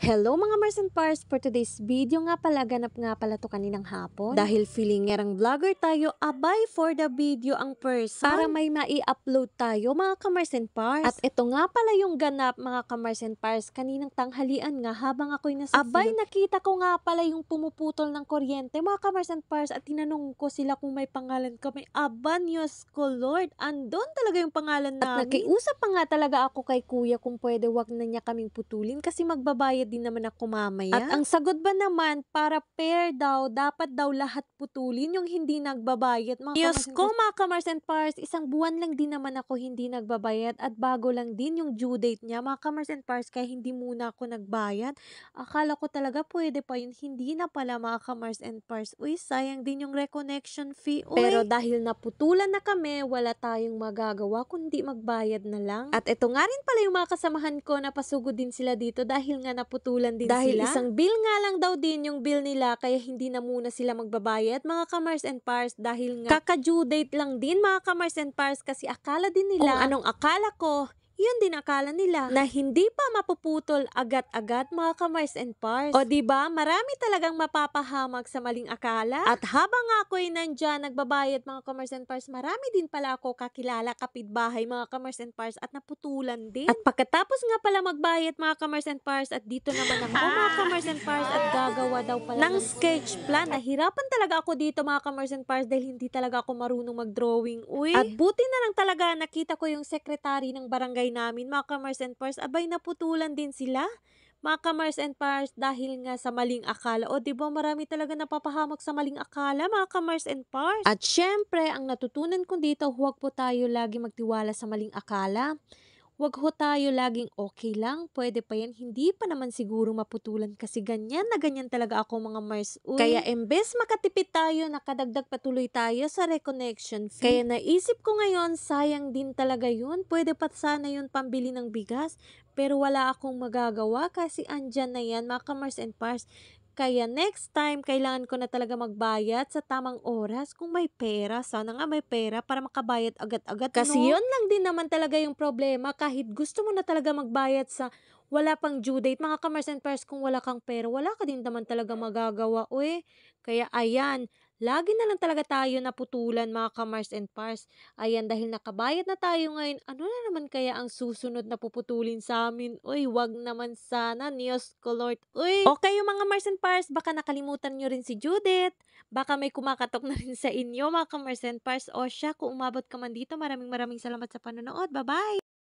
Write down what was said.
Hello mga Mars and Pars! For today's video nga pala, ganap nga pala to kaninang hapon. Dahil feeling ngerang vlogger tayo, abay for the video ang person. Para may mai-upload tayo mga ka-Mars and Pars. At ito nga pala yung ganap mga ka-Mars and Pars, kaninang tanghalian nga habang ako'y nasa abay, nakita ko nga pala yung pumuputol ng kuryente mga ka-Mars and Pars at tinanong ko sila kung may pangalan kami. Aba, Diyos ko Lord, andon talaga yung pangalan namin. At nakiusap pa nga talaga ako kay kuya kung pwede wag na niya kaming putulin kasi magbabayad din naman ako mamaya. At ang sagot ba naman, para pair daw, dapat daw lahat putulin yung hindi nagbabayad. Diyos ko mga ka-Mars and Pars, isang buwan lang din naman ako hindi nagbabayad at bago lang din yung due date niya mga ka-Mars and Pars, kaya hindi muna ako nagbayad. Akala ko talaga pwede pa yun, hindi na pala mga ka-Mars and Pars. Uy, sayang din yung reconnection fee. Uy. Pero dahil naputulan na kami, wala tayong magagawa kundi magbayad na lang. At ito nga rin pala yung mga kasamahan ko na pasugod din sila dito dahil nga naputulan din dahil sila. Isang bill nga lang daw din yung bill nila kaya hindi na muna sila magbabayad mga ka-Mars and Pars dahil nga kaka-due date lang din mga ka-Mars and Pars kasi akala din nila kung anong akala ko, yun din akala nila na hindi pa mapuputol agad-agad mga ka-Mars and Pars. O diba, marami talagang mapapahamak sa maling akala. At habang ako'y nandyan nagbabayad mga ka-Mars and Pars, marami din pala ako kakilala kapitbahay mga ka-Mars and Pars at naputulan din. At pagkatapos nga pala magbayad mga ka-Mars and Pars at dito naman ako mga ka-Mars and Pars at gagawa daw pala ng sketch plan. Nahirapan talaga ako dito mga ka-Mars and Pars dahil hindi talaga ako marunong mag-drawing. Uy. At buti na lang talaga nakita ko yung sekretary ng barangay namin mga ka-Mars and Pars, abay naputulan din sila mga ka-Mars and Pars dahil nga sa maling akala. O diba marami talaga napapahamak sa maling akala mga ka-Mars and Pars. At syempre ang natutunan ko dito, huwag po tayo lagi magtiwala sa maling akala. Huwag ho tayo laging okay lang, pwede pa yan, hindi pa naman siguro maputulan kasi ganyan na ganyan talaga ako mga Mars. Uy. Kaya embes makatipid tayo, nakadagdag patuloy tayo sa reconnection fee. Kaya naisip ko ngayon, sayang din talaga yun, pwede pa sana yun pambili ng bigas, pero wala akong magagawa kasi andyan na yan mga ka-Mars and Pars. Kaya next time, kailangan ko na talaga magbayad sa tamang oras kung may pera. Sana nga may pera para makabayad agad-agad. Kasi no? Yun lang din naman talaga yung problema. Kahit gusto mo na talaga magbayad sa wala pang due date, mga ka-Mars and Pars, kung wala kang pera, wala ka din naman talaga magagawa. Uy, kaya ayan, lagi na lang talaga tayo naputulan mga ka-Mars and Pars. Ayan, dahil nakabayad na tayo ngayon, ano na naman kaya ang susunod na puputulin sa amin? Uy, wag naman sana, Diyos ko Lord. Uy, okay yung mga Mars and Pars, baka nakalimutan nyo rin si Judith. Baka may kumakatok na rin sa inyo mga ka-Mars and Pars. O siya, kung umabot ka man dito, maraming salamat sa panonood. Bye-bye!